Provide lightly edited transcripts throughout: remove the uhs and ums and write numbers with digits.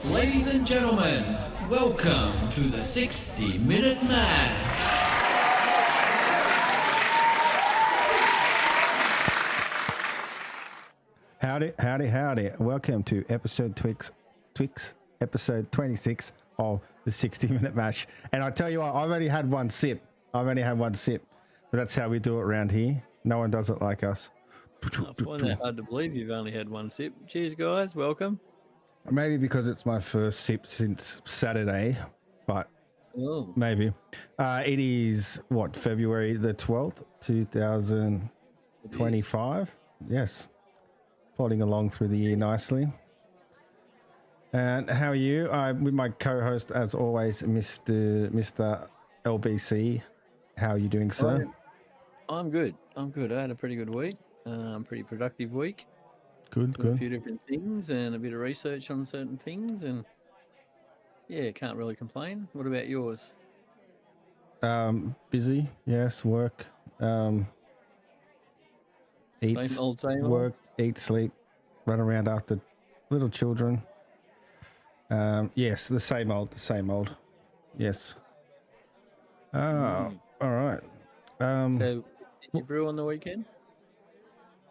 Ladies and gentlemen, welcome to the 60-Minute Match. Howdy. Welcome to episode episode 26 of the 60-Minute Mash. And I tell you what, I've only had one sip. But that's how we do it around here. No one does it like us. I find that hard to believe you've only had one sip. Cheers, guys. Welcome. Maybe because it's my first sip since Saturday, but maybe. It is, February the 12th, 2025? Yes. Plodding along through the year nicely. And how are you? With my co-host, as always, Mr. LBC. How are you doing, sir? I'm good. I had a pretty good week. Pretty productive week. Good. A few different things and a bit of research on certain things, and yeah, can't really complain. What about yours? Busy, yes. Work. Eat, same old. Work, eat, sleep, run around after little children. Yes, the same old. Yes. All right. So, did you brew on the weekend?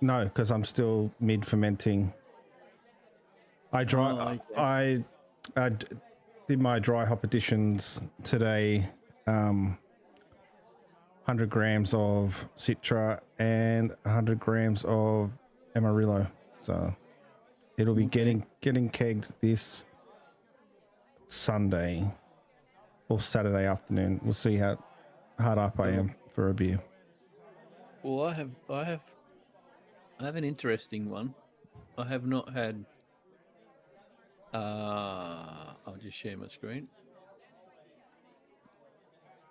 No, because I'm still mid fermenting. I did my dry hop additions today. 100 grams of Citra and 100 grams of Amarillo. So it'll be getting kegged this Sunday or Saturday afternoon. We'll see how hard up I am for a beer. Well, I have an interesting one. I have not had. I'll just share my screen.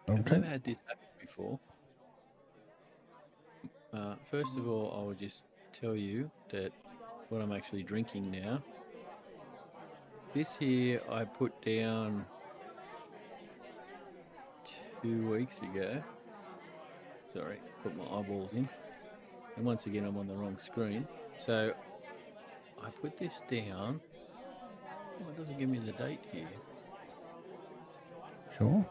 Okay. I've never had this happen before. First of all, I will just tell you that what I'm actually drinking now. This here I put down 2 weeks ago. Sorry, put my eyeballs in. And once again, I'm on the wrong screen. So I put this down. Oh, it doesn't give me the date here. Sure.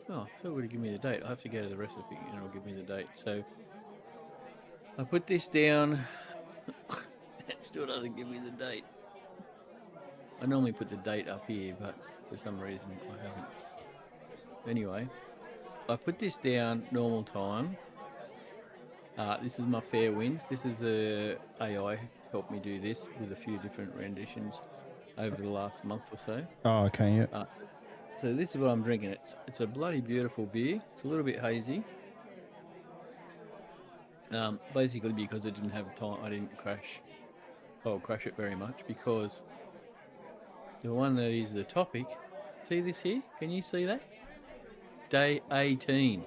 Oh, so it would give me the date. I have to go to the recipe and it'll give me the date. So I put this down. It still doesn't give me the date. I normally put the date up here, but for some reason I haven't. Anyway, I put this down normal time. This is my fair winds. This is the AI helped me do this with a few different renditions over the last month or so. Oh, okay, yeah. So this is what I'm drinking. It's a bloody beautiful beer. It's a little bit hazy. Basically because I didn't have time. I didn't crash it very much because the one that is the topic. See this here? Can you see that? Day 18.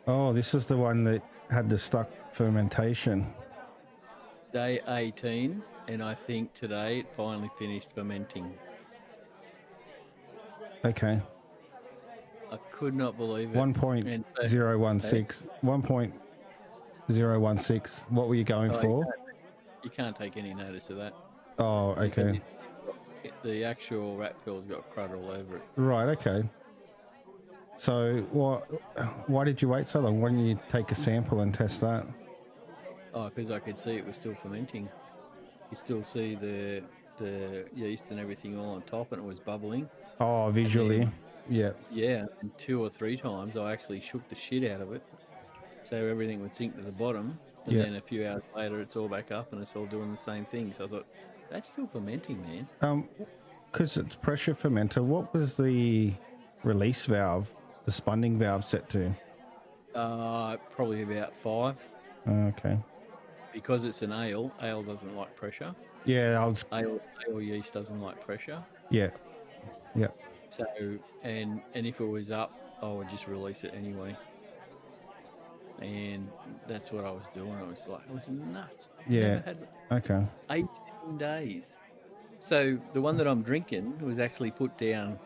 Oh, this is the one that had the stuck fermentation? Day 18, and I think today it finally finished fermenting. Okay. I could not believe it. 1.016. 1.016. What were you going for? You can't take any notice of that. Oh, okay. The actual rat pill's got crud all over it. Right, okay. So why did you wait so long? Why didn't you take a sample and test that? Oh, because I could see it was still fermenting. You still see the yeast and everything all on top, and it was bubbling. Oh, visually. Yeah. Yeah, and 2 or 3 times I actually shook the shit out of it, so everything would sink to the bottom, and then a few hours later it's all back up and it's all doing the same thing. So I thought, that's still fermenting, man. Because it's pressure fermenter, what was the release valve, the spunding valve set to? Probably about 5. Okay. Because it's an ale doesn't like pressure. Yeah, Ale yeast doesn't like pressure. Yeah. Yeah. So, and if it was up, I would just release it anyway. And that's what I was doing. I was nuts. Yeah. Okay. 18 days. So the one that I'm drinking was actually put down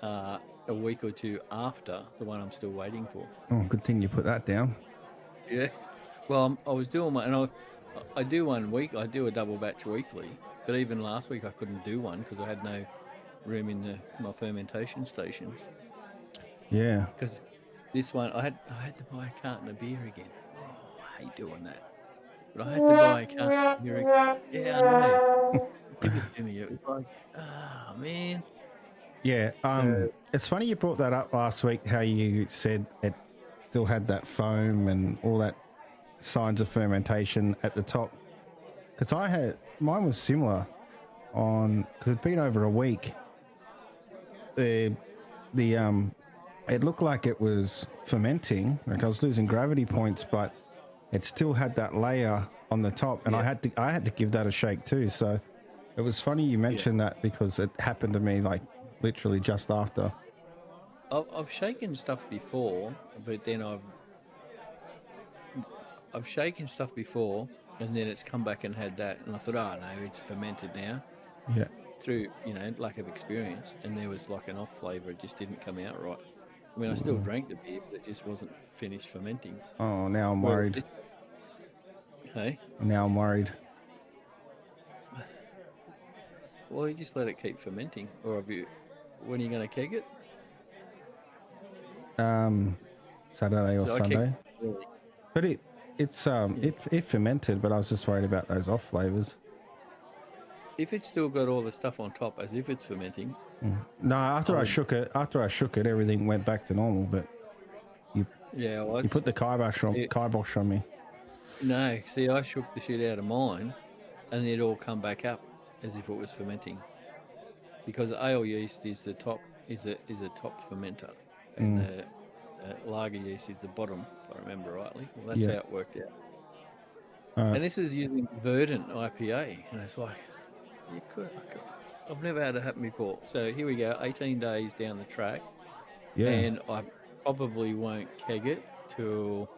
a week or 2 after the one I'm still waiting for. Oh, good thing you put that down. Yeah. Well, I was doing and I do one week. I do a double batch weekly, but even last week I couldn't do one because I had no room in my fermentation stations. Yeah. Because this one, I had to buy a carton of beer again. Oh, I hate doing that. But I had to buy a carton of beer again. Yeah, I know. Give it to me. It was like, man. Yeah. It's funny you brought that up last week, how you said it still had that foam and all that signs of fermentation at the top. Because mine was similar because it'd been over a week. It looked like it was fermenting, like I was losing gravity points, but it still had that layer on the top, and I had to give that a shake too. So it was funny you mentioned that, because it happened to me like literally just after. I've shaken stuff before, but then I've shaken stuff before, and then it's come back and had that, and I thought, oh no, it's fermented now. Yeah. Through lack of experience, and there was like an off flavour. It just didn't come out right. I mean, I still drank the beer, but it just wasn't finished fermenting. Oh, now I'm worried. Hey? Now I'm worried. Well, you just let it keep fermenting, or when are you going to keg it? Saturday or Sunday. But it's fermented, but I was just worried about those off flavors. If it's still got all the stuff on top as if it's fermenting. No, after I shook it, everything went back to normal. But you put the kibosh on me. No, see, I shook the shit out of mine, and it all come back up as if it was fermenting. Because ale yeast is the top is a top fermenter, and the lager yeast is the bottom, if I remember rightly. Well, that's how it worked out. And this is using Verdant IPA, and it's like, I've never had it happen before. So here we go, 18 days down the track, and I probably won't keg it till,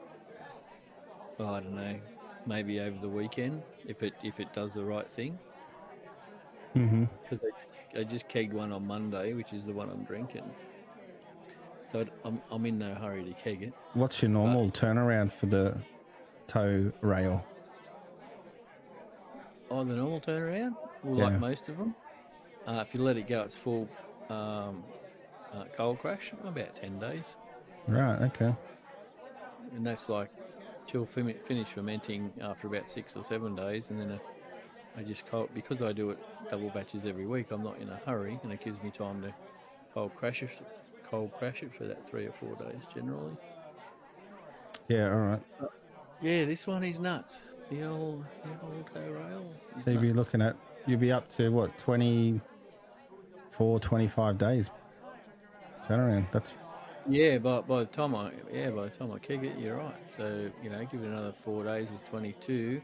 I don't know, maybe over the weekend if it does the right thing. Because I just kegged one on Monday, which is the one I'm drinking. So I'm in no hurry to keg it. What's your normal turnaround for the tow rail? Oh, the normal turnaround? Well, like most of them. If you let it go, it's full cold crash, about 10 days. Right, okay. And that's like till finish fermenting after about 6 or 7 days, and then I just because I do it double batches every week, I'm not in a hurry, and it gives me time to cold crash it for that 3 or 4 days generally. Yeah, all right. This one is nuts. The old tow rail. So you'd be up to what, 24, 25 days turnaround. That's by the time I keg it, you're right. So give it another 4 days is 22.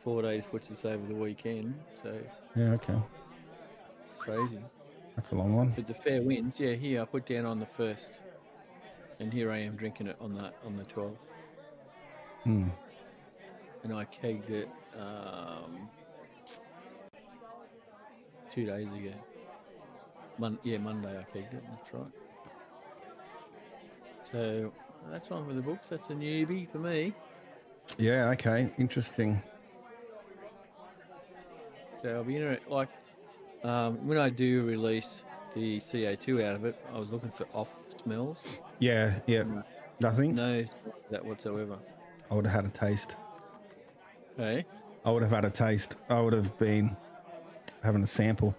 4 days puts us over the weekend. So okay. Crazy. That's a long one. But the fair winds, here I put down on the 1st, and here I am drinking it on the 12th. Mm. and I kegged it 2 days ago. Monday I kegged it. That's right. So that's one with the books. That's a newbie for me. Yeah. Okay. Interesting. So I'll be interested. Like when I do release the CO2 out of it, I was looking for off smells. Yeah. Yeah. No, Nothing. no that whatsoever. I would have had a taste. Hey, I would have had a taste. I would have been having a sample.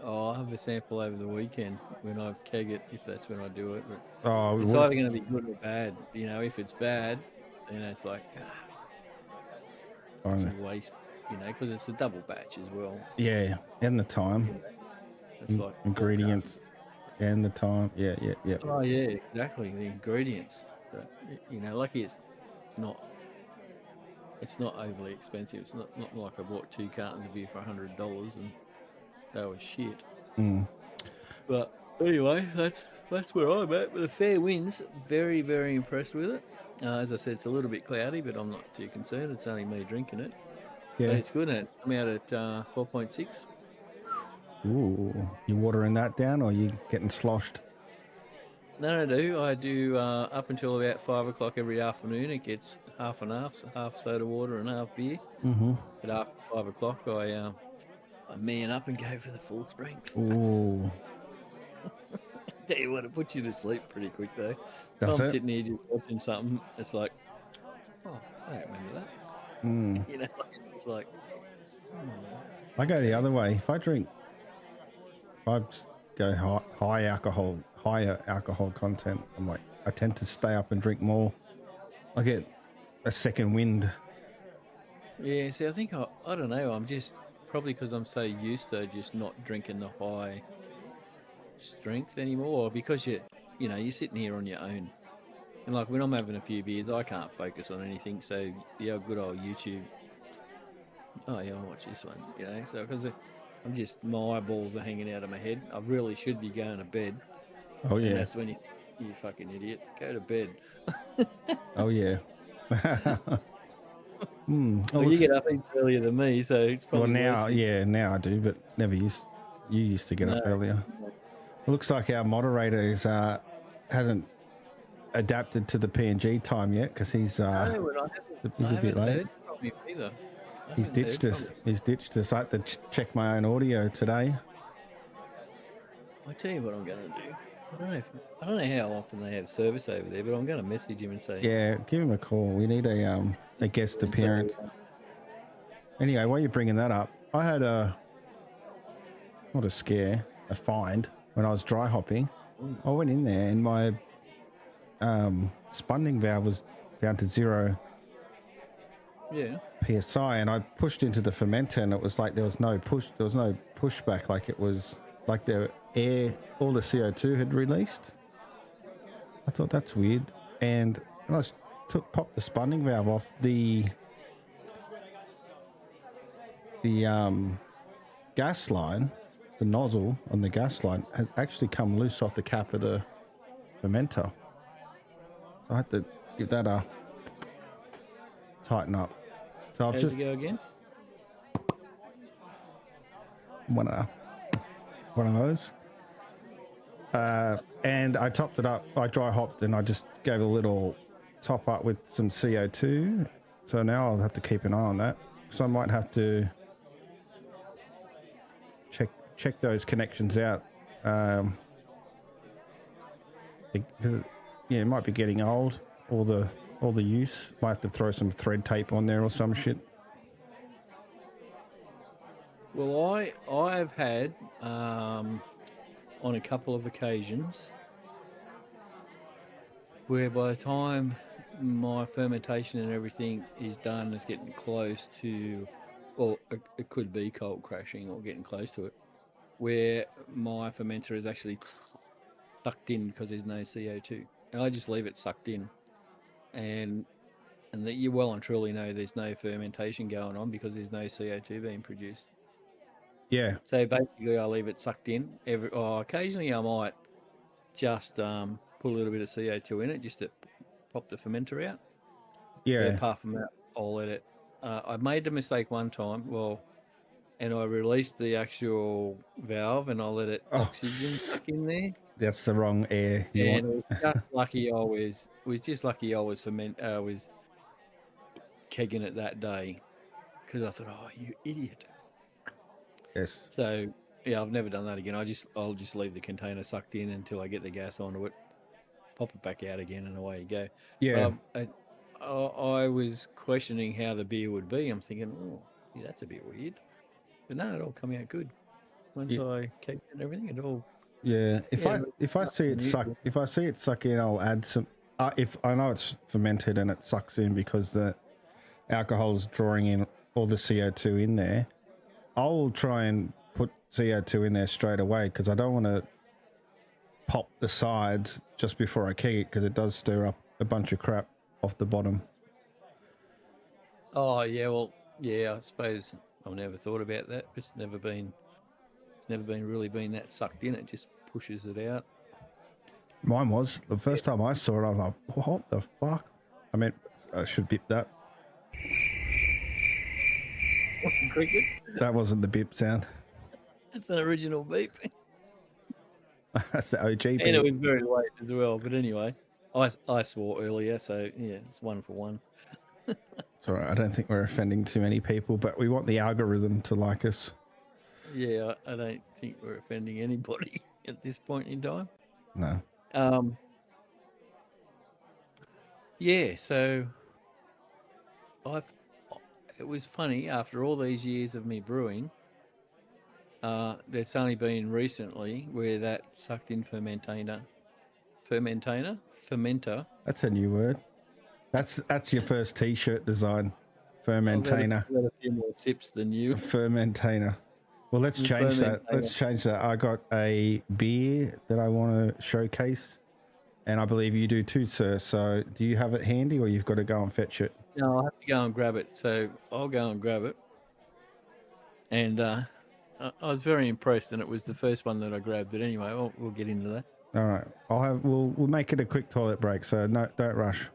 I'll have a sample over the weekend when I keg it, if that's when I do it. But Oh, it's either going to be good or bad. You know, if it's bad, then it's like it's a waste. You know, because it's a double batch as well. yeah, and the time, It's like ingredients, and the time. Yeah. Oh yeah, exactly. The ingredients. But, you know, lucky it's not overly expensive. It's not like I bought 2 cartons of beer for $100 and they were shit. Mm. But anyway, that's where I'm at with the fair winds. Very, very impressed with it. As I said, it's a little bit cloudy, but I'm not too concerned. It's only me drinking it. Yeah. But it's good. And I'm out at 4.6. Ooh, you watering that down, or you getting sloshed? No, I do up until about 5 o'clock every afternoon. It gets half and half soda water and half beer. Mm-hmm. But after 5 o'clock, I man up and go for the full strength. Ooh. Tell you what, it puts you to sleep pretty quick though. Does I'm it? sitting here just watching something. It's like, oh, I don't remember that. Mm. You know, it's like. I go the other way. If I go higher alcohol content, I tend to stay up and drink more. I get a second wind. Yeah, see, I think I don't know. I'm just probably because I'm so used to just not drinking the high strength anymore, or because you're sitting here on your own, and like when I'm having a few beers, I can't focus on anything. So the old good old YouTube. Oh yeah, I'll watch this one. You know, so because I'm just my eyeballs are hanging out of my head. I really should be going to bed. Oh And yeah. that's when you fucking idiot, go to bed. Oh yeah. Well, you get up even earlier than me, so it's probably now, worse. yeah, now I do, but never used. You used to get up earlier. It looks like our moderator hasn't adapted to the PNG time yet, because he's a bit late. Heard from him either. He's ditched us. I had to check my own audio today. I tell you what I'm going to do. I don't know how often they have service over there, but I'm going to message him and say, yeah, give him a call. We need a guest appearance. Anyway, while you're bringing that up, I had a find when I was dry hopping. I went in there and my spunding valve was down to 0 psi, and I pushed into the fermenter, and it was like there was no pushback. Like it was like the air, all the CO2 had released. I thought that's weird, and when I popped the spunding valve off, the gas line, the nozzle on the gas line had actually come loose off the cap of the fermenter. So I had to give that a tighten up. So I've how's just it go again? one of those. And I topped it up. I dry hopped and I just gave a little top up with some CO2. So now I'll have to keep an eye on that. So I might have to check those connections out. Because it might be getting old. All the use. Might have to throw some thread tape on there or some shit. Well, I've had on a couple of occasions where by the time my fermentation and everything is done, it's getting close to, or it could be cold crashing or getting close to it, where my fermenter is actually sucked in because there's no CO2, and I just leave it sucked in, and that you well and truly know there's no fermentation going on because there's no CO2 being produced. Yeah. So basically, I leave it sucked in. Occasionally, I might just put a little bit of CO2 in it just to pop the fermenter out. Yeah. apart from that, I'll let it. I made the mistake one time. And I released the actual valve and I let it oxygen back in there. That's the wrong air you And want. it was just lucky I was kegging it that day, because I thought, oh, you idiot. Yes. So yeah, I've never done that again. I'll just leave the container sucked in until I get the gas onto it, pop it back out again, and away you go. Yeah. I was questioning how the beer would be. I'm thinking, oh, yeah, that's a bit weird. But no, it all come out good. Once I kegged and everything, it all. Yeah. If I see it suck in, I'll add some. If I know it's fermented and it sucks in because the alcohol's drawing in all the CO2 in there, I'll try and put CO2 in there straight away, because I don't want to pop the sides just before I keg it, because it does stir up a bunch of crap off the bottom. Oh yeah, well yeah, I suppose I've never thought about that. It's never been really been that sucked in. It just pushes it out. Mine was the first time I saw it. I was like, "What the fuck?" I mean, I should bip that. Cricket. That wasn't the bip sound. That's an original beep. That's the OG beep. And it was very late as well. But anyway, I swore earlier, so yeah, it's 1 for 1. It's all right. I don't think we're offending too many people, but we want the algorithm to like us. Yeah, I don't think we're offending anybody at this point in time. No. Yeah, so it was funny, after all these years of me brewing, there's only been recently where that sucked in fermenter. That's a new word. That's your first T-shirt design. Fermentainer. I've got a few more sips than you. Fermentainer. Well, let's change that. Let's change that. I got a beer that I want to showcase, and I believe you do too, sir. So do you have it handy, or you've got to go and fetch it? No, I'll have to go and grab it. So I'll go and grab it. And I was very impressed, and it was the first one that I grabbed. But anyway, we'll get into that. All right. We'll make it a quick toilet break. So no, don't rush.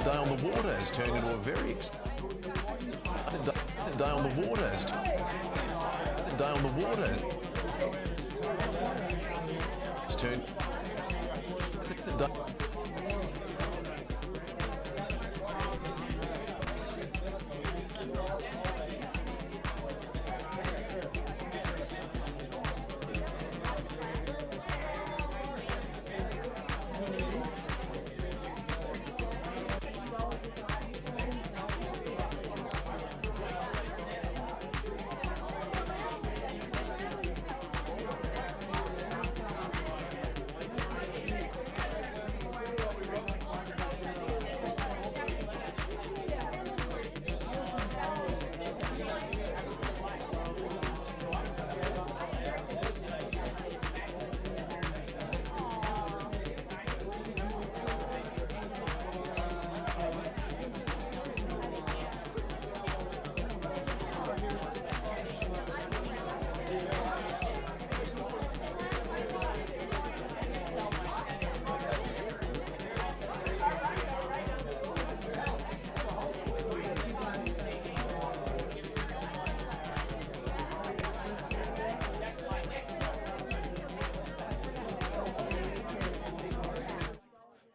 Day on the water has turned into a very day on the water has day on the water has turned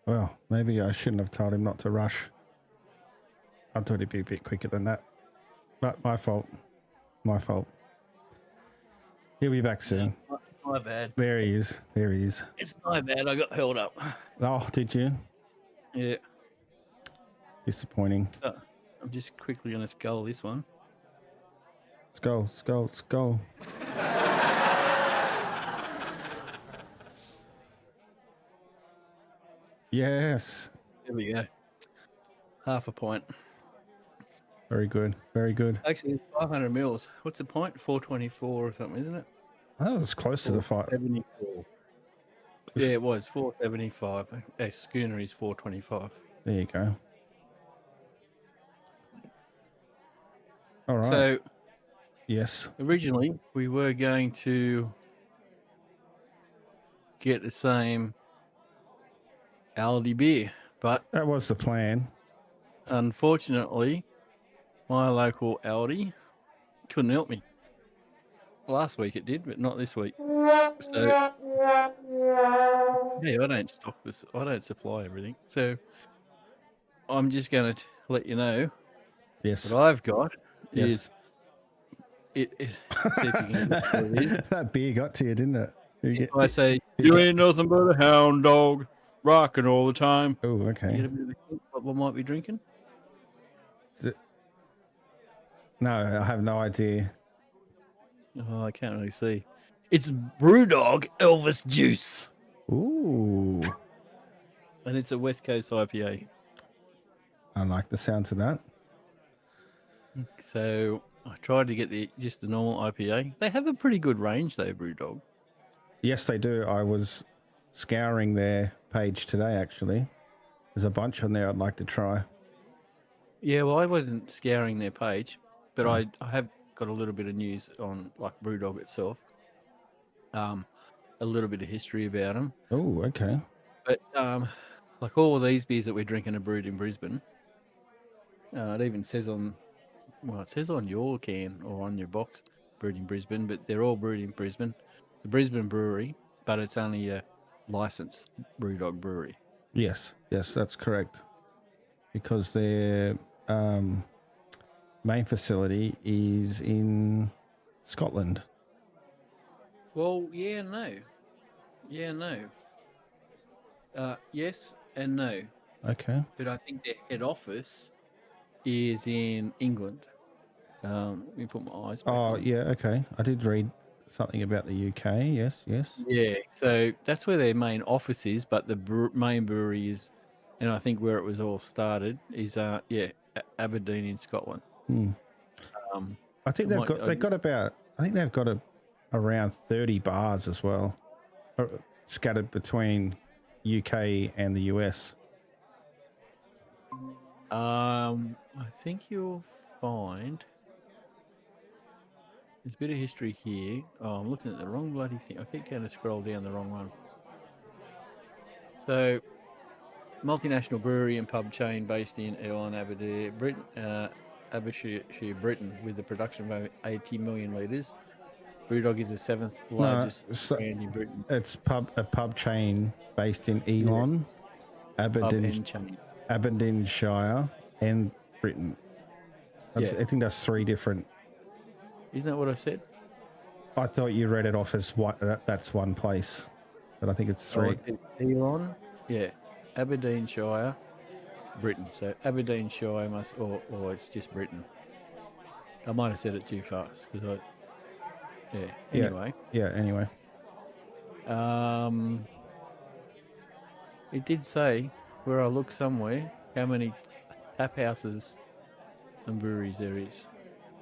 Well, maybe I shouldn't have told him not to rush. I thought he'd be a bit quicker than that. But my fault. My fault. He'll be back soon. It's my bad. There he is. There he is. It's my bad. I got held up. Oh, did you? Yeah. Disappointing. I'm just quickly going to scull this one. Skull, skull, skull. Yes. There we go. Half a point. Very good. Very good. Actually, it's 500 mils. What's the point? 424 or something, isn't it? I thought it was close to the fight. 74. Yeah, it was 475. A schooner is 425. There you go. All right. So yes. originally we were going to get the same Aldi beer, but That was the plan. unfortunately, my local Aldi couldn't help me. Last week it did, but not this week. So, yeah, I don't stock this. I don't supply everything. So, I'm just going to let you know Yes. what I've got Yes. is it. See if you can guess what it is. That beer got to you, didn't it? If I say you ain't nothing but a hound dog, rocking all the time. Oh, You okay. get a bit of a hint what might be drinking? No, I have no idea. Oh, I can't really see. It's Brewdog Elvis Juice, Ooh. and it's a West Coast IPA. I like the sound of that. So I tried to get just the normal IPA. They have a pretty good range though, Brewdog. Yes, they do. I was scouring their page today, actually. There's a bunch on there I'd like to try. Yeah, well, I wasn't scouring their page, but I have got a little bit of news on like Brewdog itself. A little bit of history about them. Oh, okay. But like all of these beers that we're drinking are brewed in Brisbane. It even says it says on your can or on your box, brewed in Brisbane, but they're all brewed in Brisbane. The Brisbane Brewery, but it's only a licensed Brewdog brewery. Yes, that's correct. Because their main facility is in Scotland. Well, yeah, no. Yeah, no. Yes and no. Okay. But I think their head office is in England. Let me put my eyes back Oh, on. yeah, okay. I did read something about the UK. Yes. Yeah, so that's where their main office is, but the main brewery is, and I think where it was all started is, Aberdeen in Scotland. I think they've got around 30 bars as well, scattered between UK and the US. I think you'll find there's a bit of history here. Oh, I'm looking at the wrong bloody thing. I keep going to scroll down the wrong one. So, multinational brewery and pub chain based in Elan, Aberdeen, Aberdeenshire, Britain, with a production of over 80 million litres. Brewdog is the seventh largest brand in Britain. It's a pub chain based in Elon, Aberdeenshire, and Britain. Yeah. I think that's three different. Isn't that what I said? I thought you read it off as one. That's one place, but I think it's three. Elon, yeah, Aberdeenshire, Britain. So Aberdeenshire or it's just Britain. I might have said it too fast because Anyway. Yeah. Anyway. It did say where I look somewhere how many tap houses and breweries there is.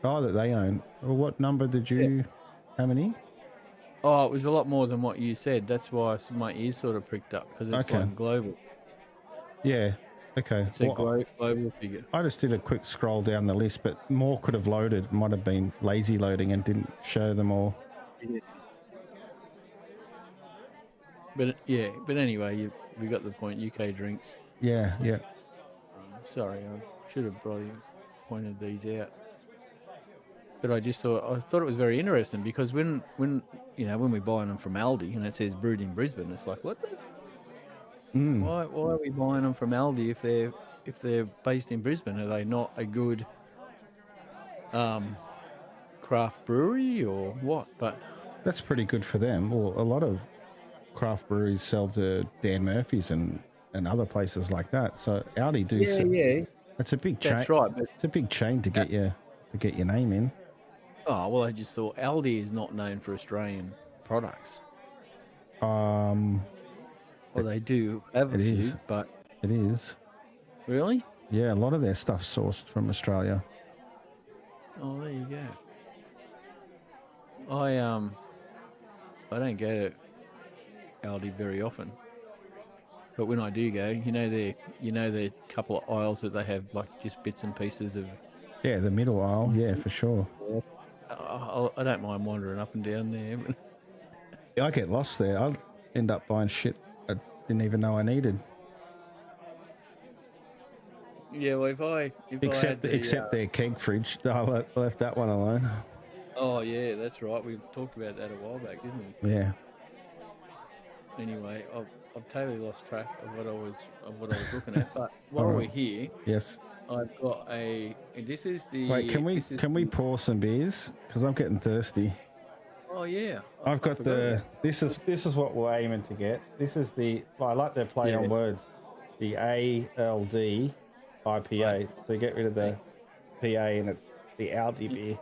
Oh, that they own. Well, what number did you? Yeah. How many? Oh, it was a lot more than what you said. That's why my ears sort of pricked up because it's like global. Yeah. Okay. It's a global figure. I just did a quick scroll down the list, but more could have loaded. Might have been lazy loading and didn't show them all. Yeah. But anyway, we got the point. UK drinks. Yeah. Sorry, I should have probably pointed these out. But I thought it was very interesting because when we're buying them from Aldi and it says brewed in Brisbane, it's like what the? Why are we buying them from Aldi if they're based in Brisbane? Are they not a good craft brewery or what? But That's pretty good for them. Well, a lot of craft breweries sell to Dan Murphy's and other places like that. So Aldi do. yeah, It's a big chain. that's right. But It's a big chain to get your name in. oh well, I just thought Aldi is not known for Australian products. Well, they do have a few, but It is. really? Yeah, a lot of their stuff's sourced from Australia. Oh, there you go. I don't go to Aldi very often, but when I do go, the couple of aisles that they have like just bits and pieces of. Yeah, the middle aisle. Yeah, for sure. I don't mind wandering up and down there. I get lost there. I'll end up buying shit I didn't even know I needed. Yeah, well, Except their keg fridge. I left that one alone. Oh yeah, that's right. We talked about that a while back, didn't we? Yeah. Anyway, I've totally lost track of what I was looking at. But while we're here, Yes. I've got this is the. Wait, can we pour some beers? Because I'm getting thirsty. Oh yeah. I've got this is what we're aiming to get. This is I like their play on words. The ALD IPA. Right. So get rid of the PA and it's the Aldi beer.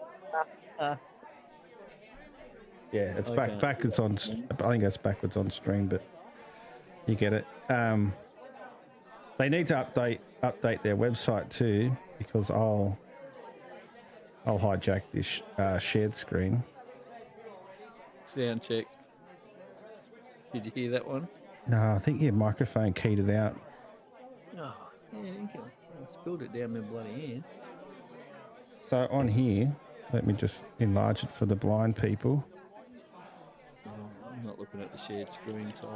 Yeah, it's backwards on. I think that's backwards on stream, but you get it. They need to update their website too, because I'll hijack this shared screen. Sound check. Did you hear that one? No, I think your microphone keyed it out. Oh, yeah, I spilled it down my bloody hand. So on here, let me just enlarge it for the blind people. I'm not looking at the shared screen, so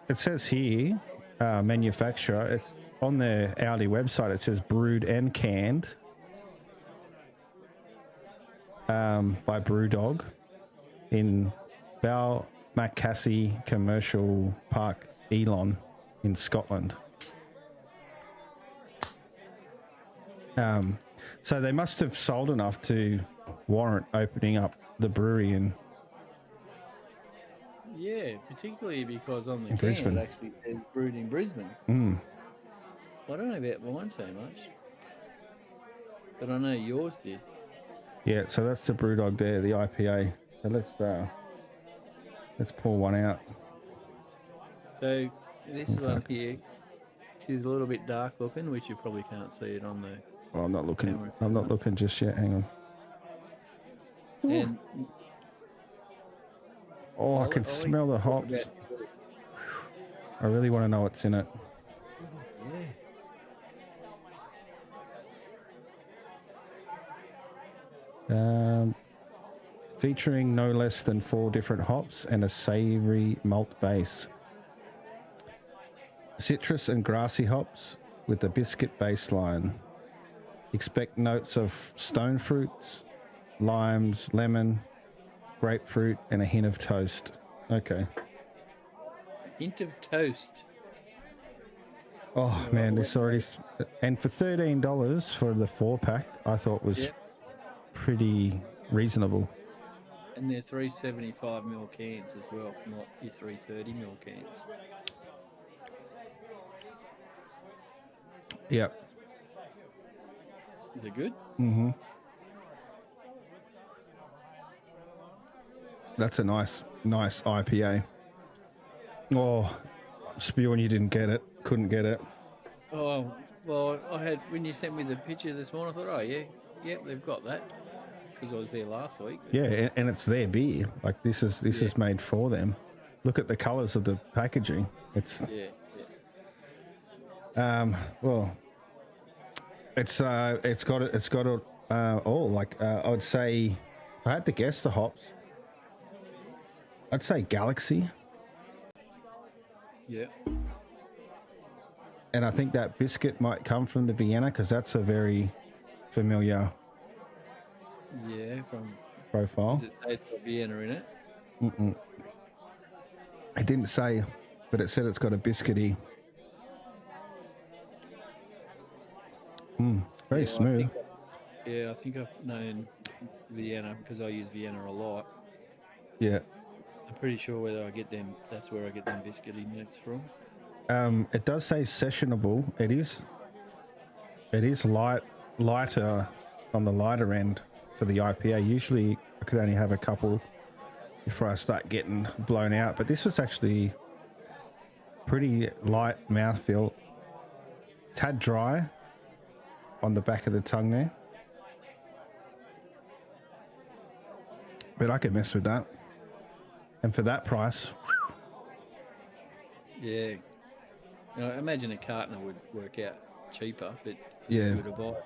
it says here, manufacturer. It's on the Aldi website. It says brewed and canned by Brewdog in Balmacassie Commercial Park, Elon, in Scotland. So they must have sold enough to warrant opening up the brewery in. Yeah, particularly because on the can Brisbane. it actually says brewed in Brisbane. I don't know about mine so much, but I know yours did. Yeah, so that's the Brewdog there, the IPA. So let's pour one out. So this one here, she's a little bit dark looking, which you probably can't see it on the. Oh, I'm not looking. I'm not looking just yet. Hang on. And I can smell the hops. I really want to know what's in it. Featuring no less than 4 different hops and a savory malt base. Citrus and grassy hops with a biscuit baseline. Expect notes of stone fruits, limes, lemon, grapefruit, and a hint of toast. Okay. Hint of toast. Oh man, this already. And for $13 for the 4-pack, I thought was pretty reasonable. And they're 375ml cans as well, not your 330ml cans. Yep. Is it good? Mm-hmm. That's a nice IPA. Oh, spewing you didn't get it. Couldn't get it. Oh, well, when you sent me the picture this morning, I thought, oh, yeah, they've got that. Because I was there last week. Yeah, and it's their beer. Like, this is made for them. Look at the colours of the packaging. It's... well, it's got it all. Like, I would say, if I had to guess the hops, I'd say Galaxy. Yeah. And I think that biscuit might come from the Vienna, because that's a very familiar from profile. Does it say it's got Vienna in it? It didn't say. but it said it's got a biscuity. Very Yeah, smooth. I think I've known Vienna because I use Vienna a lot. Yeah. I'm pretty sure whether I get them, that's where I get them biscuity notes from. It does say sessionable. It is lighter on the lighter end for the IPA. Usually I could only have a couple before I start getting blown out, but this was actually pretty light mouthfeel. Tad dry on the back of the tongue there, but I could mess with that. And for that price, Yeah. Now, I imagine a cartoner would work out cheaper, but Yeah. you would have bought,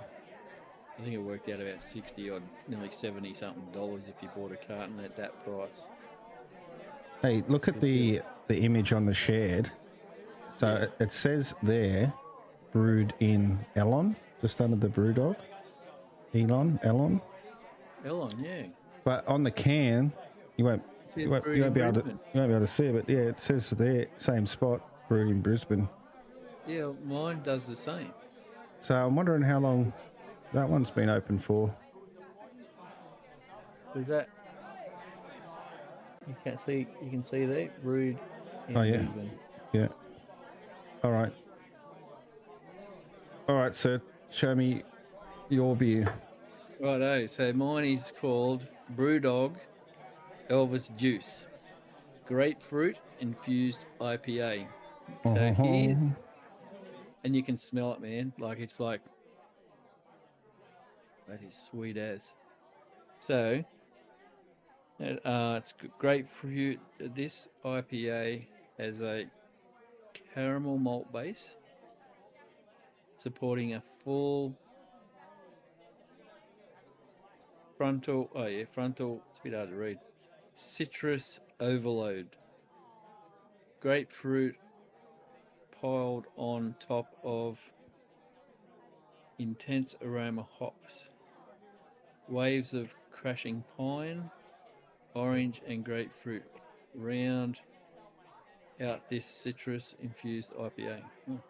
I think it worked out about 60 odd, nearly 70 something dollars if you bought a carton at that price. hey, look at the image on the shared. So it says there, brewed in Elon, just under the brew dog. Elon. Elon, yeah. But on the can, you won't be able to see it. But yeah, it says there, same spot, brewed in Brisbane. Yeah, mine does the same. So I'm wondering how long that one's been open for. Was that? You can see there, brewed in Oh, yeah. Brisbane. Yeah. All right, sir. Show me your beer. Righto, so mine is called Brewdog Elvis Juice Grapefruit Infused IPA. So here, and you can smell it, man. Like it's like, that is sweet as. So, it's grapefruit. This IPA has a caramel malt base, supporting a full frontal, it's a bit hard to read, citrus overload. Grapefruit piled on top of intense aroma hops. Waves of crashing pine, orange and grapefruit round out this citrus infused IPA. Oh,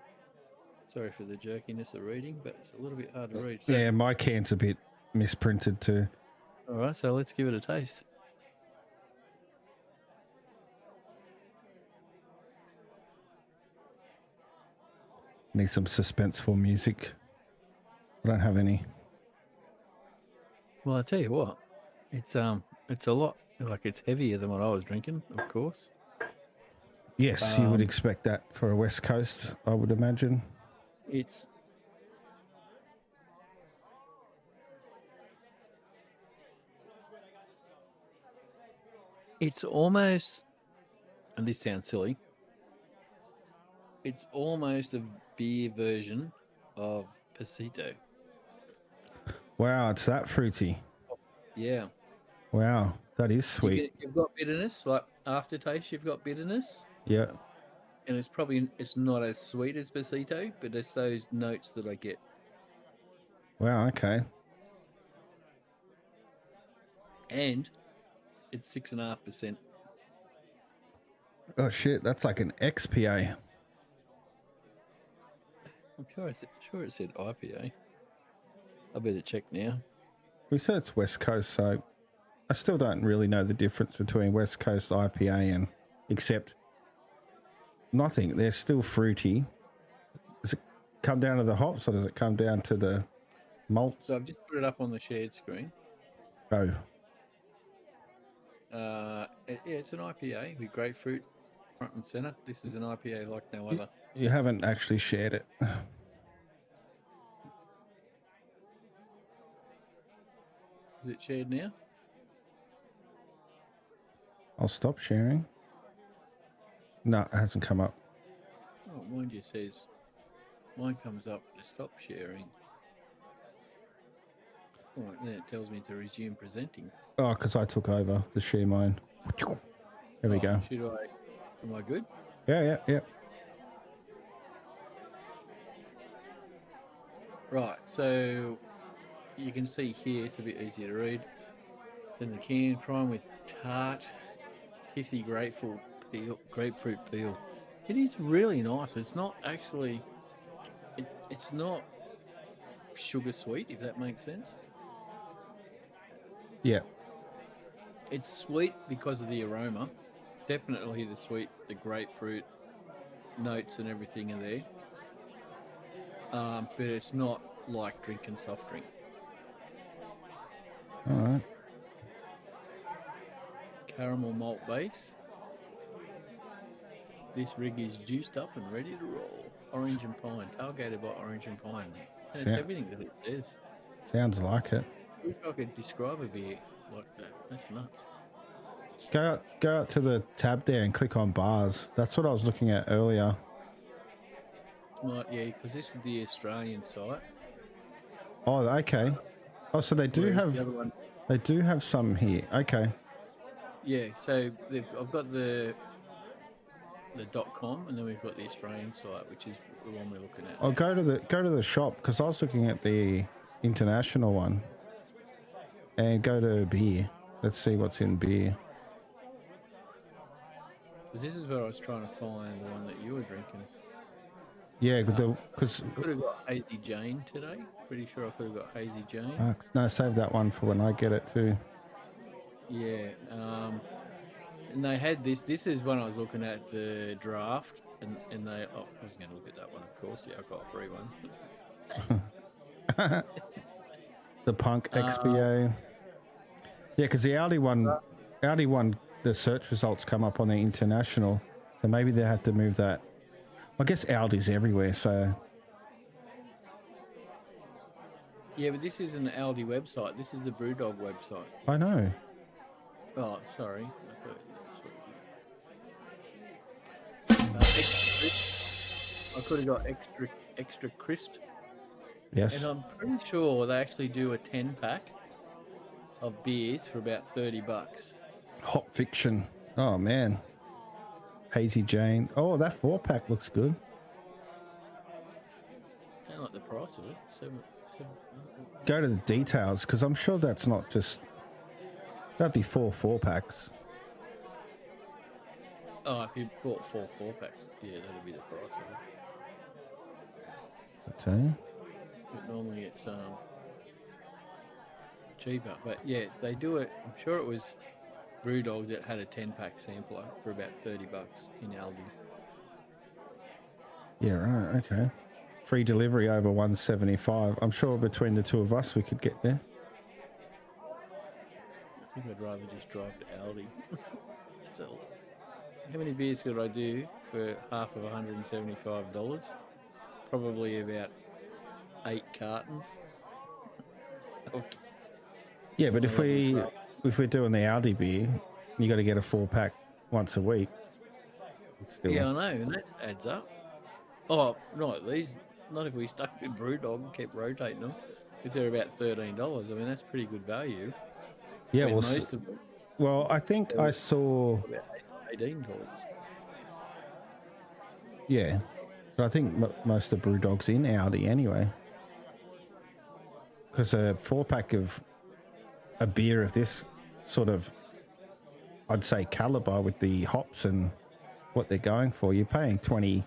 sorry for the jerkiness of reading, but it's a little bit hard to read. So, Yeah, my can's a bit misprinted too. all right, so let's give it a taste. Need some suspenseful music. I don't have any. Well, I tell you what, it's a lot, like it's heavier than what I was drinking, of course. Yes, you would expect that for a West Coast, I would imagine. It's almost, and this sounds silly, it's almost a beer version of Pasito. Wow, it's that fruity. Yeah. Wow, that is sweet. You've got bitterness, like aftertaste, you've got bitterness. Yeah. And it's not as sweet as Pasito, but it's those notes that I get. Wow, okay. And it's 6.5%. Oh shit, that's like an XPA. I'm sure it said IPA. I better check now. We said it's West Coast, so I still don't really know the difference between West Coast IPA and, except nothing. They're still fruity. Does it come down to the hops or does it come down to the malts? So I've just put it up on the shared screen. Oh. It's an IPA with grapefruit front and center. This is an IPA like no other. You haven't actually shared it. Is it shared now? I'll stop sharing. No, it hasn't come up. Oh, mine just says, mine comes up to stop sharing. All right, then it tells me to resume presenting. Oh, because I took over to share mine. There we go. Am I good? Yeah. Right, so you can see here, it's a bit easier to read. Then the can, prime with tart, pithy grapefruit peel. It is really nice. It's not actually. It's not sugar sweet, if that makes sense. Yeah. It's sweet because of the aroma. Definitely the grapefruit notes and everything are there. But it's not like drinking soft drink. All right. Caramel malt base. This rig is juiced up and ready to roll. Orange and pine, tailgated by orange and pine. And it's everything that it says. Sounds like it. I wish I could describe a beer like that. That's nuts. Go out to the tab there and click on bars. That's what I was looking at earlier. Yeah, because this is the Australian site. Oh, okay. Oh, so they do Whereas have the other one, some here. Okay. yeah. So I've got the .com, and then we've got the Australian site, which is the one we're looking at. I'll go to the shop because I was looking at the international one. And go to beer. Let's see what's in beer. Because this is where I was trying to find the one that you were drinking. Yeah, because I could have got Hazy Jane today. Pretty sure I could have got Hazy Jane. no, save that one for when I get it too. Yeah. And they had this. This is when I was looking at the draft, and they. Oh, I was going to look at that one, of course. Yeah, I got a free one. The Punk XPO. Yeah, because the Audi one, the search results come up on the international, so maybe they have to move that. I guess Audi's everywhere, so. Yeah, but this isn't an Aldi website. This is the Brewdog website. I know. Oh, sorry. I thought extra crisp. I could have got extra crisp. Yes. And I'm pretty sure they actually do a 10-pack of beers for about $30. Hot Fiction. Oh man. Hazy Jane. Oh, that 4-pack looks good. I don't like the price of it. Go to the details because I'm sure that's not just. That'd be 4-packs. Oh, if you bought 4-packs, yeah, that'd be the price of it. Does it tell you? But normally it's cheaper. But yeah, they do it. I'm sure it was Brewdog that had a 10-pack sampler for about $30 in Aldi. Yeah, right. Okay. Free delivery over 175. I'm sure between the two of us we could get there. I think I'd rather just drive to Aldi. So, how many beers could I do for half of $175? Probably about 8 cartons. Yeah, but if we're doing the Aldi beer, you got to get a 4-pack once a week. Still... Yeah, I know, and that adds up. Oh, not these. Not if we stuck with Brewdog and kept rotating them, because they're about $13. I mean, that's pretty good value. Yeah, well, most of them. Well, I think I saw about $18. Yeah, but I think most of Brewdog's in Aldi anyway. Because a 4-pack of a beer of this sort of, I'd say, caliber with the hops and what they're going for, you're paying 20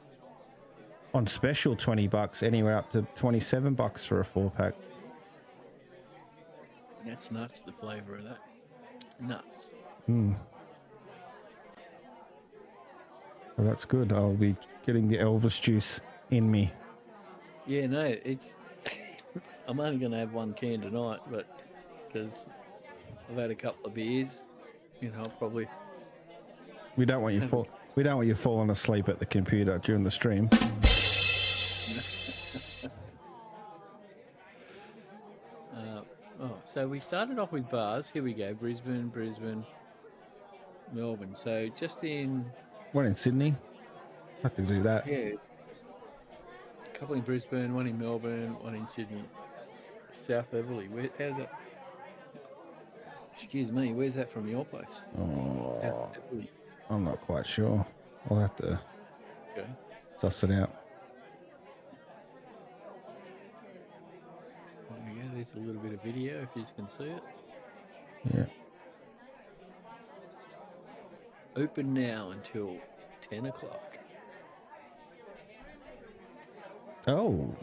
on special, $20, anywhere up to $27 for a 4-pack. That's nuts, the flavour of that. Nuts. Well, that's good. I'll be getting the Elvis juice in me. Yeah, no, it's... I'm only going to have one can tonight, but because I've had a couple of beers, I'll probably... We don't want you falling asleep at the computer during the stream. So we started off with bars. Here we go. Brisbane, Melbourne. So just in... One in Sydney. Have to do that. Yeah. A couple in Brisbane, one in Melbourne, one in Sydney. South Everly. How's that? Excuse me, where's that from your place? Oh, I'm not quite sure. I'll have to suss it out. There we go. There's a little bit of video if you can see it. Yeah. Open now until 10 o'clock. Oh,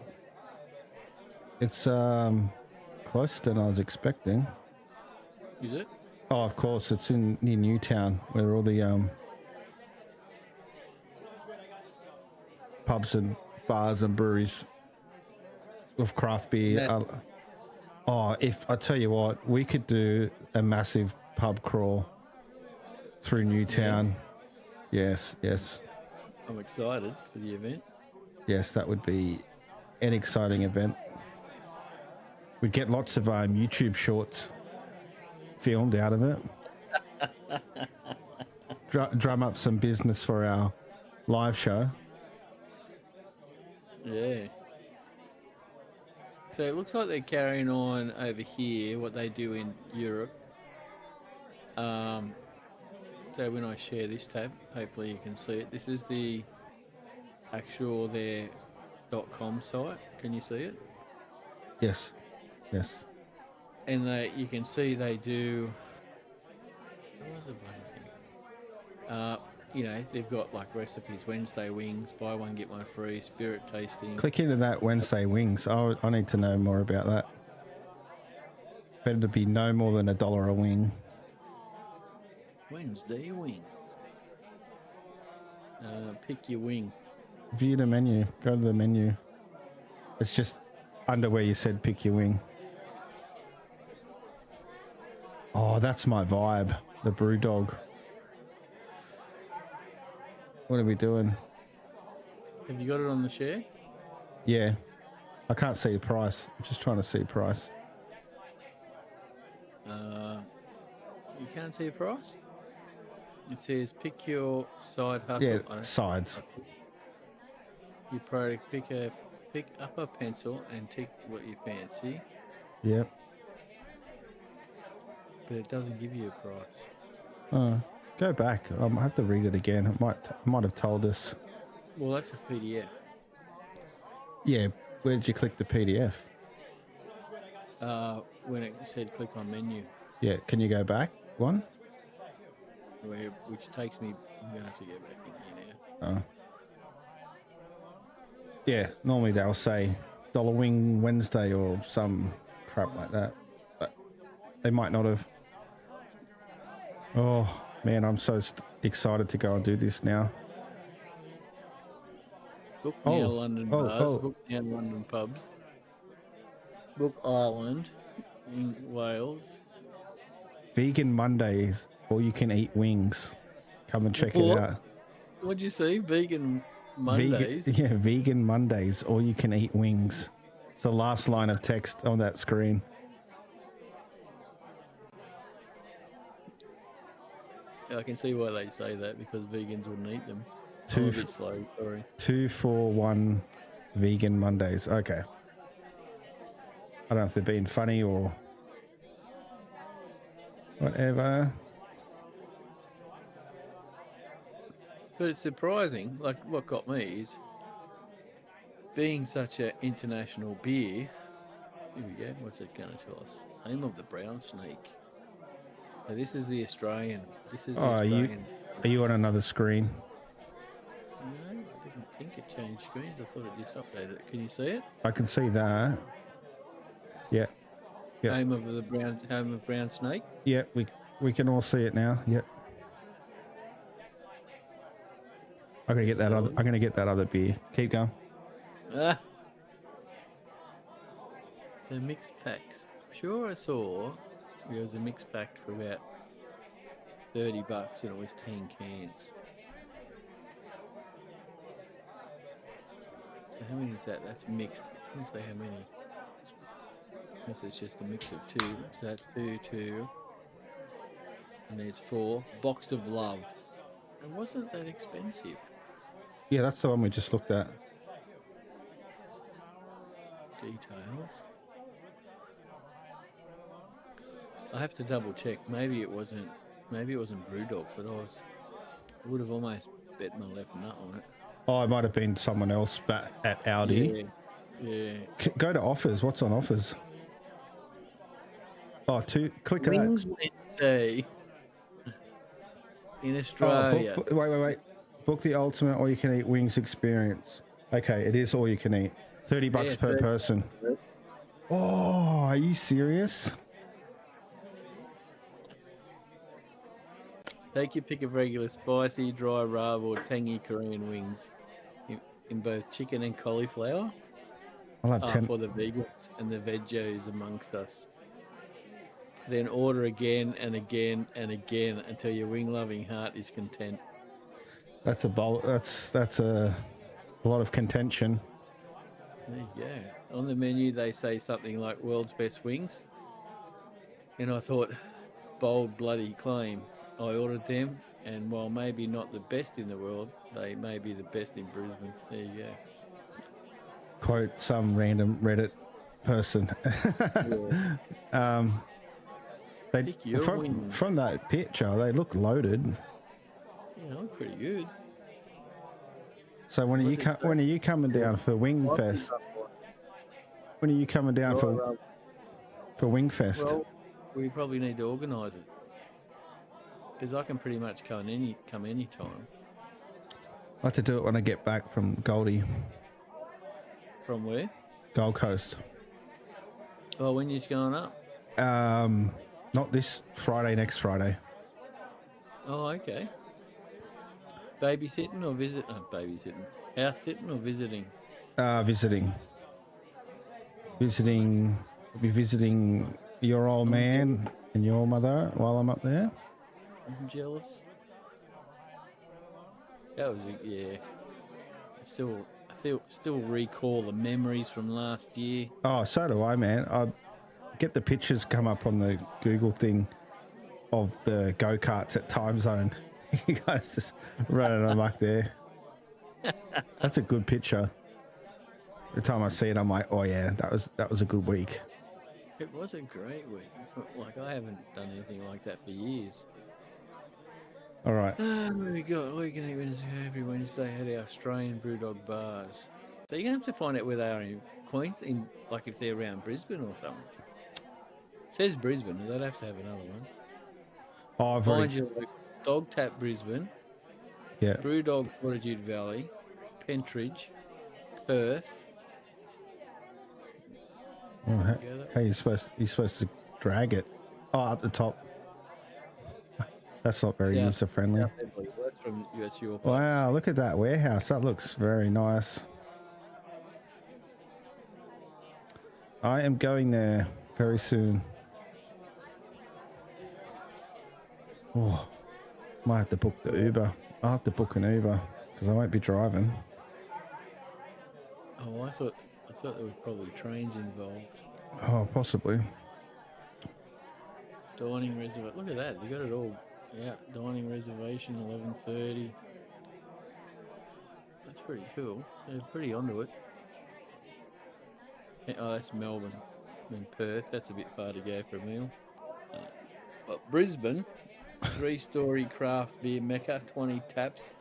it's closer than I was expecting. Is it? Oh, of course, it's in near Newtown, where all the pubs and bars and breweries with craft beer. If I tell you what, we could do a massive pub crawl through Newtown. Yeah. Yes. I'm excited for the event. Yes, that would be an exciting event. We'd get lots of YouTube shorts filmed out of it. Drum up some business for our live show. Yeah. So it looks like they're carrying on over here what they do in Europe. So when I share this tab, hopefully you can see it. This is the actual their .com site. Can you see it? Yes. And you can see they do. What was the bloody thing? They've got like recipes. Wednesday wings, buy one get one free. Spirit tasting. Click into that Wednesday wings. I need to know more about that. Better to be no more than $1 a wing. Wednesday wings. Pick your wing. View the menu. Go to the menu. It's just under where you said pick your wing. Oh, that's my vibe. The brew dog. What are we doing? Have you got it on the share? Yeah. I can't see a price. I'm just trying to see a price. You can't see a price? It says pick your side hustle. Yeah, sides. You product, pick up a pencil and tick what you fancy. Yep. But it doesn't give you a price. Go back. I have to read it again. It might have told us. Well, that's a PDF. Yeah. Where did you click the PDF? When it said click on menu. Yeah. Can you go back one? Which takes me. I'm gonna have to get back in here now. Yeah. Normally they'll say $1 wing Wednesday or some crap like that, but they might not have. Oh man, I'm so excited to go and do this now. Book near London bars. Book near London pubs. Book Ireland in Wales. Vegan Mondays, or you can eat wings. Come and check it out. What'd you say? Vegan Mondays? Vegan Mondays, or you can eat wings. It's the last line of text on that screen. I can see why they say that, because vegans wouldn't eat them. 2 for 1 Vegan Mondays. Okay. I don't know if they're being funny or whatever. But it's surprising. Like, what got me is being such an international beer. Here we go. What's it going to tell us? Name of the brown snake. So this is the Australian. This is the Australian. Are you on another screen? No, I didn't think it changed screens. I thought it just updated it. Can you see it? I can see that. Yeah. Home of brown snake. Yeah, we can all see it now. Yep. I'm gonna get that other beer. Keep going. So mixed packs. I'm sure I saw there was a mixed pack for about $30 and it was 10 cans. So how many is that? That's mixed. I can't say how many. This is just a mix of 2. So that's 2. And there's 4. Box of Love. It wasn't that expensive. Yeah, that's the one we just looked at. Details. I have to double check. Maybe it wasn't Brewdog, but I would have almost bet my left nut on it. Oh, it might have been someone else, but at Audi. Yeah. Go to offers. What's on offers? Oh, click that. Wings Wednesday in Australia. Wait. Book the ultimate all you can eat wings experience. Okay, it is all you can eat. $30 Yeah, per 30. person. Oh, are you serious? Take your pick of regular spicy, dry rub, or tangy Korean wings in both chicken and cauliflower. I'll have 10. For the vegans and the veggies amongst us. Then order again and again and again until your wing-loving heart is content. That's a bowl. That's a lot of contention. There you go. On the menu, they say something like "world's best wings," and I thought, bold bloody claim. I ordered them, and while maybe not the best in the world, they may be the best in Brisbane. There you go. Quote some random Reddit person. Yeah. They Pick your wing. from that picture, they look loaded. Yeah, they look pretty good. So when are you coming down for Wing Fest? When are you coming down for Wing Fest? Well, we probably need to organise it because I can pretty much come any time. I have to do it when I get back from Goldie. From where? Gold Coast. Oh, when you're going up? Not this Friday, next Friday. Oh, okay. Babysitting or babysitting? House sitting or visiting? Visiting. I'll be visiting your old man and your mother while I'm up there. I'm jealous. That was yeah. I still recall the memories from last year. Oh, so do I, man. I get the pictures come up on the Google thing of the go-karts at Time Zone. You guys just running amok there. That's a good picture. Every time I see it, I'm like, oh yeah, that was a good week. It was a great week. Like, I haven't done anything like that for years. All right. What we got? We can eat Wednesday, every Wednesday at our Australian Brewdog bars. So you're going to have to find out where they are in Queens, like if they're around Brisbane or something. It says Brisbane, they'd have to have another one. Oh, I've Find already... you like Dog Tap Brisbane, Yeah. Brewdog Fortitude Valley, Pentridge, Perth. Oh, how you're supposed to drag it? Oh, up the top. That's not very user friendly. That's your place. Wow, look at that warehouse. That looks very nice. I am going there very soon. Oh, might have to book the Uber. I'll have to book an Uber because I won't be driving. Oh, I thought there was probably trains involved. Oh, possibly. Dining reservation. Look at that. They got it all. Yeah, dining reservation, 11:30. That's pretty cool. They're pretty onto it. Oh, that's Melbourne. In Perth, that's a bit far to go for a meal. But Brisbane, 3-story craft beer mecca, 20 taps.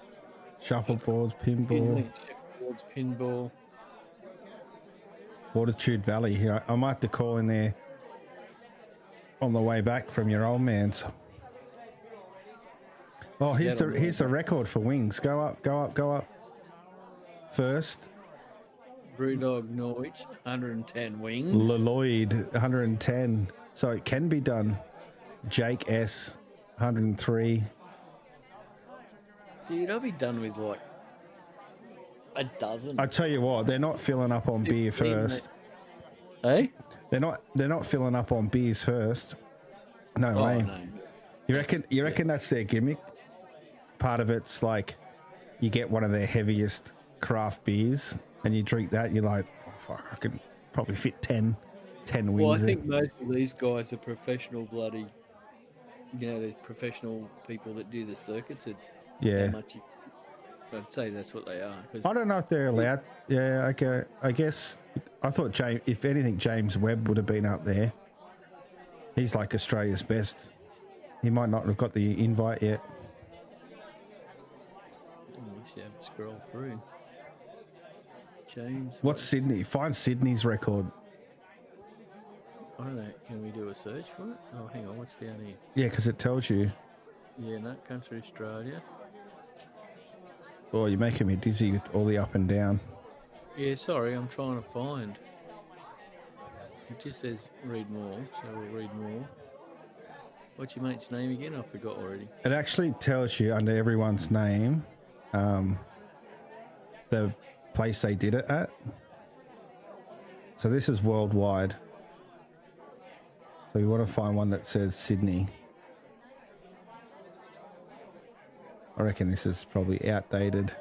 Shuffleboards, pinball. Shuffleboards, pinball. Fortitude Valley here. I might have to call in there on the way back from your old man's. Oh, here's the record for wings. Go up. First, Brewdog Norwich, 110 wings. Lloyd, 110. So it can be done. Jake S, 103. Dude, I'll be done with like a dozen. I tell you what, they're not filling up on beer first. Hey? They're not filling up on beers first. No way. No. You reckon that's their gimmick? Part of it's like you get one of their heaviest craft beers and you drink that, you're like, oh, fuck, I can probably fit 10 wings. Well, I think most of these guys are professional bloody, there's professional people that do the circuits. Yeah. I'd say that's what they are. I don't know if they're allowed. Yeah, okay. I guess I thought if anything, James Webb would have been up there. He's like Australia's best. He might not have got the invite yet. Let's have to scroll through. James. What's Sydney? Find Sydney's record. I don't know. Can we do a search for it? Oh, hang on. What's down here? Yeah, because it tells you. Yeah, no, country Australia. Oh, you're making me dizzy with all the up and down. Yeah, sorry, I'm trying to find. It just says read more, so we'll read more. What's your mate's name again? I forgot already. It actually tells you under everyone's name, the place they did it at. So this is worldwide. So you want to find one that says Sydney. I reckon this is probably outdated.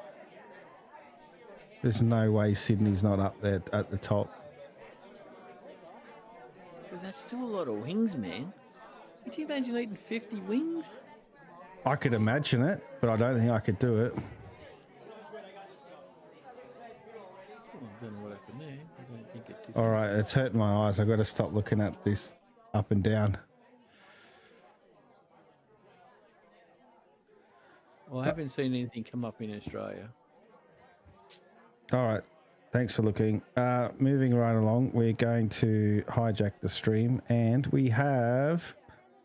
There's no way Sydney's not up there at the top. But that's still a lot of wings, man. Could you imagine eating 50 wings? I could imagine it, but I don't think I could do it. Oh, I don't know what happened there. I don't think it did. All right, it's hurting my eyes. I've got to stop looking at this up and down. Well, I haven't seen anything come up in Australia. All right, thanks for looking. Moving right along, we're going to hijack the stream, and we have.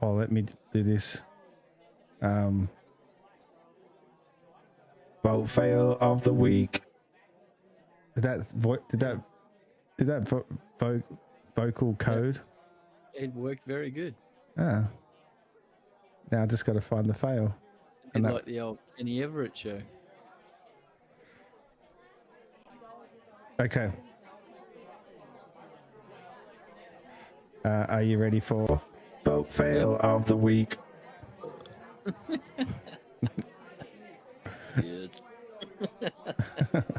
Oh, let me do this. Vote fail of the week. Did that vocal code? It worked very good. Ah. Now I just got to find the fail. And like the old Kenny Everett show. Okay. Are you ready for vote fail of the week? Yes.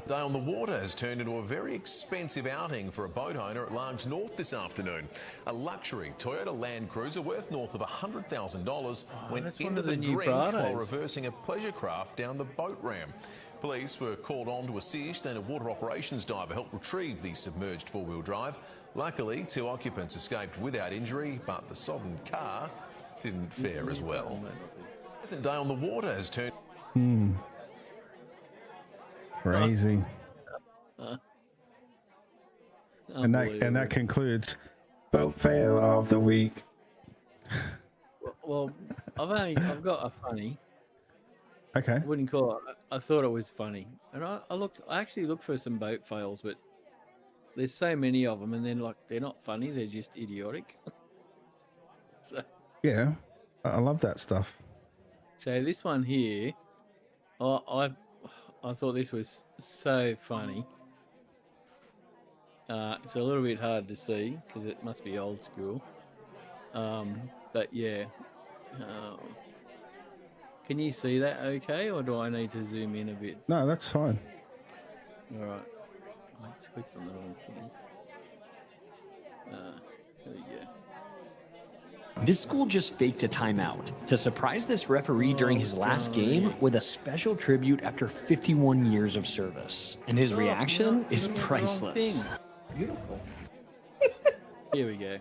Day on the water has turned into a very expensive outing for a boat owner at Largs North this afternoon. A luxury Toyota Land Cruiser worth north of $100,000 went that's one into of the the new drink while Prados. reversing a pleasure craft down the boat ramp. Police were called on to assist and a water operations diver helped retrieve the submerged four-wheel drive. Luckily, 2 occupants escaped without injury, but the sodden car didn't fare as well. Present day on the water has turned... Crazy. And that concludes vote fail of the week. Well, I've got a funny. Okay. I wouldn't call it. I thought it was funny, and I actually looked for some boat fails, but there's so many of them, and then they're not funny. They're just idiotic. So Yeah, I love that stuff. So this one here, I thought this was so funny. It's a little bit hard to see because it must be old school. But yeah. Can you see that okay, or do I need to zoom in a bit? No, that's fine. All right. I just clicked on the wrong thing. There we go. This school just faked a timeout to surprise this referee during his last game with a special tribute after 51 years of service. And his reaction is priceless. Beautiful. Here we go.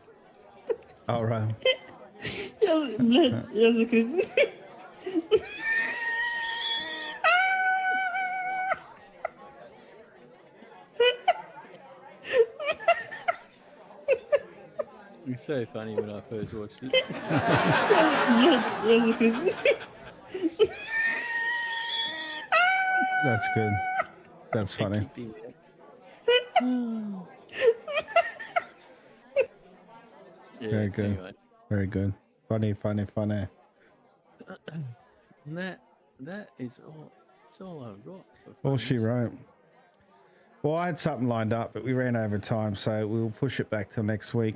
All right. It was so funny when I first watched it. That's good. That's funny. Yeah, Very good. anyway. Very good. Funny. And that is all. That's all I've got. All she wrote. Well, I had something lined up, but we ran over time, so we'll push it back till next week.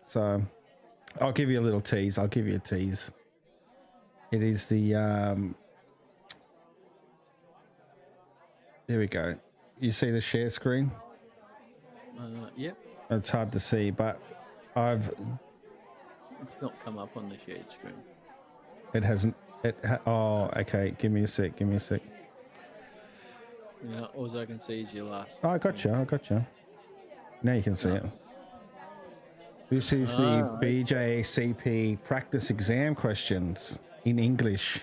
So I'll give you a little tease. I'll give you a tease. It is the here we go. You see the share screen? Yep. It's hard to see, but It's not come up on the shared screen. it hasn't. Oh, okay. Give me a sec. All I can see is your last. Oh, I got you. Now you can see it. This is the BJCP practice exam questions in English.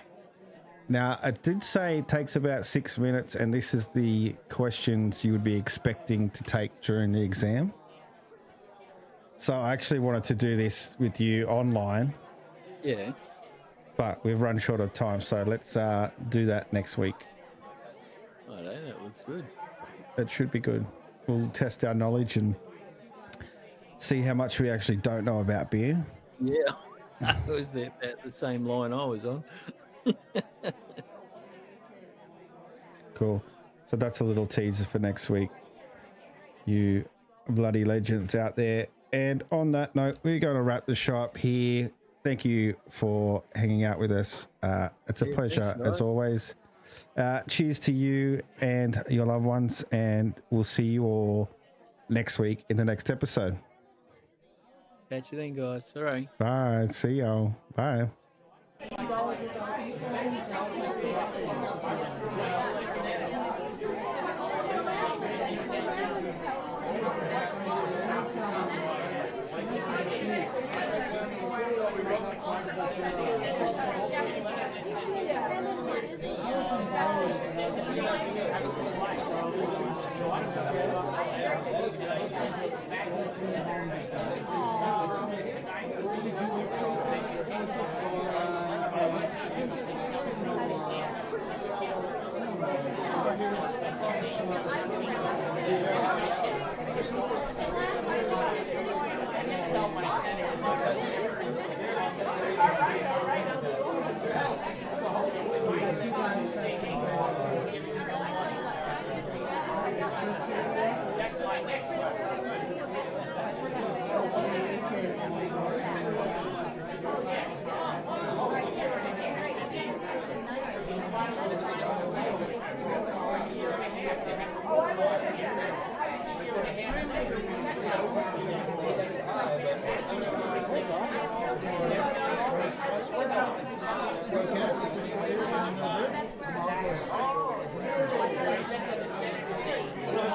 Now, it did say it takes about 6 minutes, and this is the questions you would be expecting to take during the exam. So I actually wanted to do this with you online. Yeah. But we've run short of time, so let's do that next week. I know, that looks good. It should be good. we'll test our knowledge and see how much we actually don't know about beer. Yeah, that was the same line I was on. Cool. So that's a little teaser for next week, you bloody legends out there. And on that note, we're going to wrap the show up here. Thank you for hanging out with us. It's a pleasure thanks, guys. as always. Cheers to you and your loved ones, and we'll see you all next week in the next episode. Catch you then, guys. Sorry. Bye. See y'all. Bye.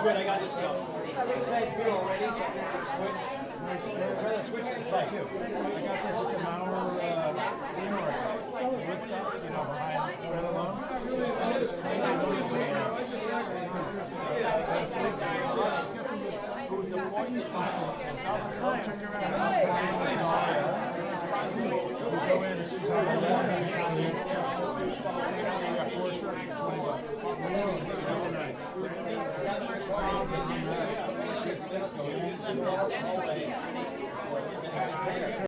Good, I got this stuff. Say beer already. Switch. Try to switch to play. I got this at the Mauer wood stuff, you know, behind right along. Check her out. Go in and she's on the left. Nice.